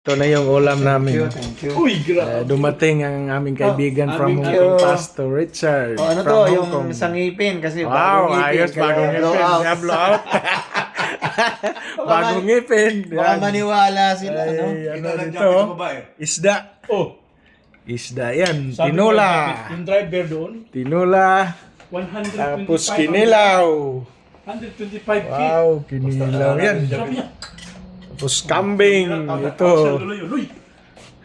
Ito na yung ulam namin. Thank you. Uy, grabe. Dumating ang aming kaibigan from Hong thank Kong, you. Pastor Richard. O, ano from to, Hong yung Kong. sangipin kasi Wow, ayos, kaya bagong ngipin. blowout. Yeah, blowout. Bagong ngipin. Baka Yan. maniwala sila, ano? Ay, ano Ito lang dito? jacket sa babae. Isda. Oh, Isda yan. sabi Tinula. ko, yung driver doon, Tinula. 125. Tapos kinilaw. 125 feet. Wow, kinilaw yan. Sabi niya. Tapos kambing. Ito. Luloy.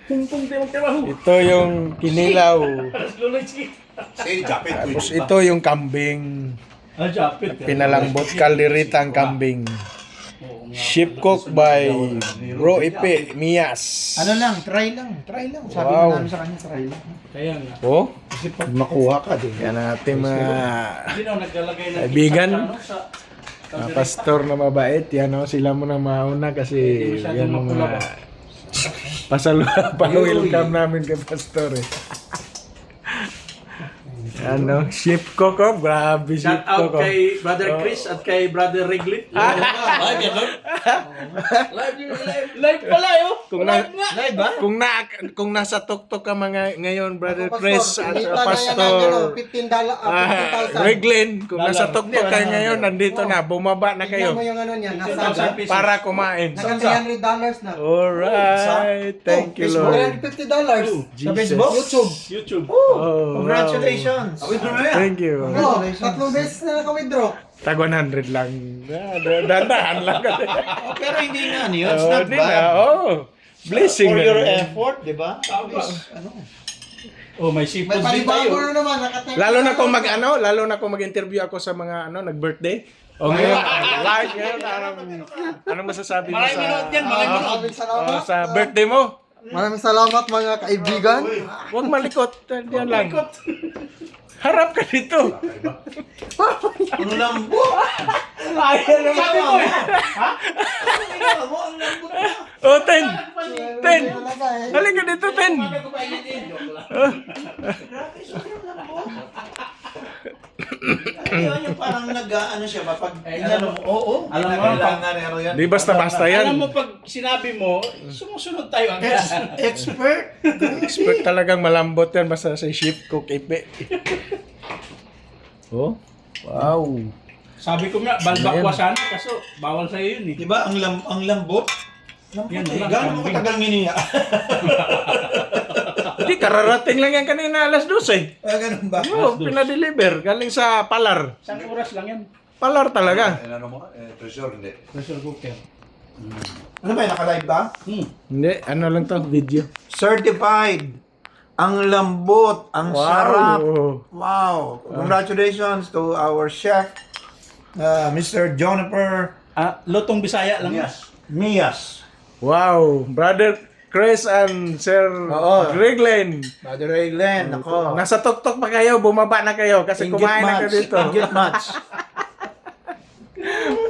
Pung tewang. Ito yung kinilaw. Luloy, sige. Tapos ito yung kambing. Ah, japit. Pinalambot kalderita ang kambing. Ship cook by Bro Ipe Mias. Ano lang, try lang. Sabi Wow. namin sa kanya, try lang. Kaya nga. Oh, Kasi pag Makuha ka din. yan ang ating mga hindi na naglalagay ng Kaibigan. sa pastor na mabait. Yan o, sila muna mauna kasi yan ang mga pa-welcome namin kay pastor eh. Ano, ship cook oh, grabe ship Shout out cook oh. kay Brother Chris at kay Brother Reglit. Live yan, live pala yun. Live ba? Kung nasa tuktok ka mga ngayon, Brother Pastor, Chris at kumita na yan ng, Pastor $15,000. Reglin, kung nasa Dollar. tuktok kayo ngayon, nandito na, bumaba na Tignan mo kayo yung ano niya, 10,000 nasa pesos. para kumain. nasa $300 na. Alright, thank you Facebook, Lord. $150. Sa Facebook? YouTube. YouTube. Oh, Congratulations. wow. Thank you. Oh, 3 beses na naka-withdraw. Tag 100 lang. Dandahan lang kasi. Pero hindi nga ano yun. It's Oh, not di na. bad. Oh, blessing For na your yun. effort, di ba? Tama. Ano? Oh, may May seafood din panibago tayo. na naman. Naka-10. Lalo na kung mag-interview ako sa mga nag-birthday. O ngayon, live ngayon, anong masasabi mo Maraming manood yan, maraming manood. Maraming salamat. sa birthday mo? Maraming salamat mga kaibigan. Huwag malikot. Diyan lang. Harap ka dito. Ang lambo. Sabi ko eh. Ang lambo na. Oh, 10. 10. Talaga eh. Halika dito, 10. Ayun yung parang nag-ano siya ba? Pag inano mo, oo. Alam mo, pag, Di basta-basta alam yan. mo pag sinabi mo, sumusunod tayo agad. Expert. Expert talagang malambot yan basta sa ship cook ipe. Oh, wow. Sabi ko nga, balbakwa sana, kaso bawal sa'yo yun eh. Di ba? Ang lambot. Yan Eh, lang, Gano'n mo kambing. katagal nginiya? Hindi, kararating lang yan kanina alas 12. Ganun ba? Oh, pinadeliver. Galing sa Palar. Isang oras lang yan. Palar talaga. Ano mo? Treasure, hindi. Pressure cooker. Ano ba? Naka-live ba? Hindi, ano lang to, video. Certified. Ang lambot. Ang sarap. Wow. Congratulations to our chef, Mr. Joniper Lutong Bisaya lang. Mias. Wow, Brother Chris and Sir Oo. Reglin. Brother Raylen, ako. Nasa tuktok pa kayo, bumaba na kayo kasi kumain na kayo dito. Inggit match.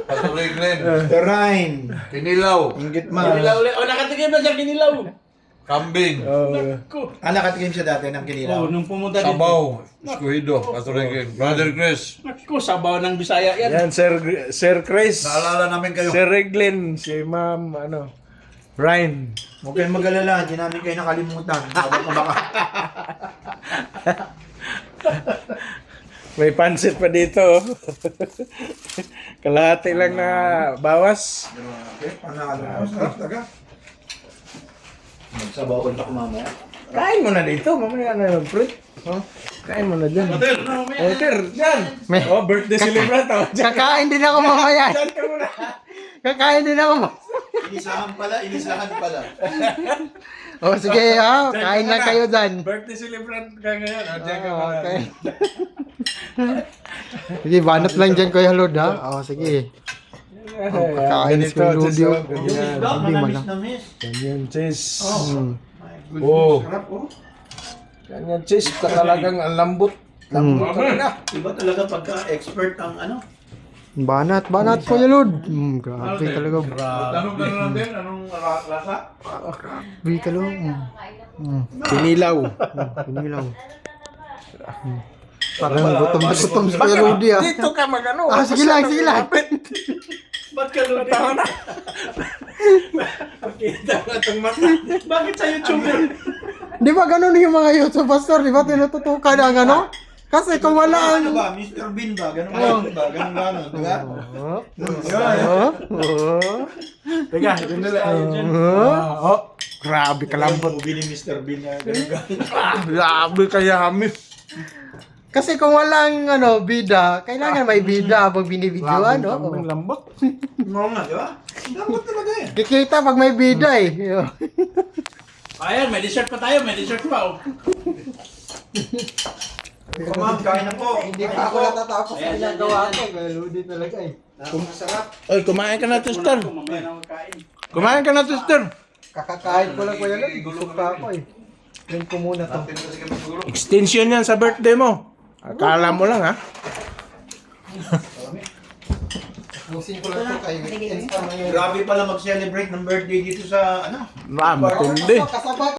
Patuloy, Glenn. The Rhine. Kinilaw. Inggit match. Kinilaw ulit. Oh, nakatikim na siya kinilaw. Kambing. Ko. Nakatikim siya dati ng kinilaw. Oh, nung pumunta dito. Sabaw. Escogido. Patuloy, Glenn. Brother Chris. Naku, sabaw ng Bisaya yan. Yan, Sir Chris. Naalala namin kayo. Sir Reglin, si Ma'am, Ryan. Huwag kayong mag-alala, hindi namin kayo nakalimutan. Baka. May pansit pa dito. Oh. Kalahati lang na bawas. Okay, panalo. Sarap taga. Magsabaw ulit ako mamaya. Kain mo na dito, mamaya na yung fruit. Oh, kain mo na dyan. Hotel, dyan. Oh, birthday celebrant. Oh, dyan. Kakain din ako mamaya. Dyan ka muna. Kakain din ako. Inisahan pala. Oh, sige ha. Kain lang kayo dyan. Birthday celebrant ka ngayon. Oh, dyan ka muna. Okay. Sige, banat lang dyan Kuya Lord ha. Oh, sige. Kakain Ganito, si Kuya Lord cheese, yun. oh. Ganyan. Hindi man lang. Manamis. Ganyan, cheese. Oh. Sarap oh. Ganyan, cheese. Talagang ang lambot. Lambot talaga. Iba talaga pagka-expert ang ano. Banat Kuya Lord. Grabe talaga. Tanong ka na natin, anong lasa? Grabe talaga. Kinilaw. Pinilaw. Parang gutom na gutom si Kuya Rudy ah. Dito ka magano. Ah, sige lang. Ba't ka lodi? Pakita mo itong mata. Bakit sa YouTuber? Di ba ganun yung mga YouTube pastor? Di ba tinututukan ang ano? Kasi kung wala Ano ang... ba? Mr. Bean ba? Ganun ba? Ganun, di ba? Teka, yun nila. Grabe kalambot. Movie ni Mr. Bean na ganun. Grabe kayami. Kasi kung walang ano, bida, kailangan may bida pag binibidyoan, no? Ang lambot. Oo nga, di ba? Dapat talaga eh. Kikita pag may bida eh. Ayan, may dessert pa tayo. May dessert pa. Oh. Ma'am, kain na po. Hindi pa ako natatapos sa ginagawa ko. Ludi talaga eh. Masarap. Oy, kumain ka na, sister. Mamaya na magkain. Kumain ka na, sister. Kakakain ko lang ko yan. Busog pa ako eh. Yan ko muna to. Extension yan sa birthday mo. Akala mo lang, ha? Busin ko lang to kay Insta na yun. Grabe pala mag-celebrate ng birthday dito sa ano. Matindi. Kasabay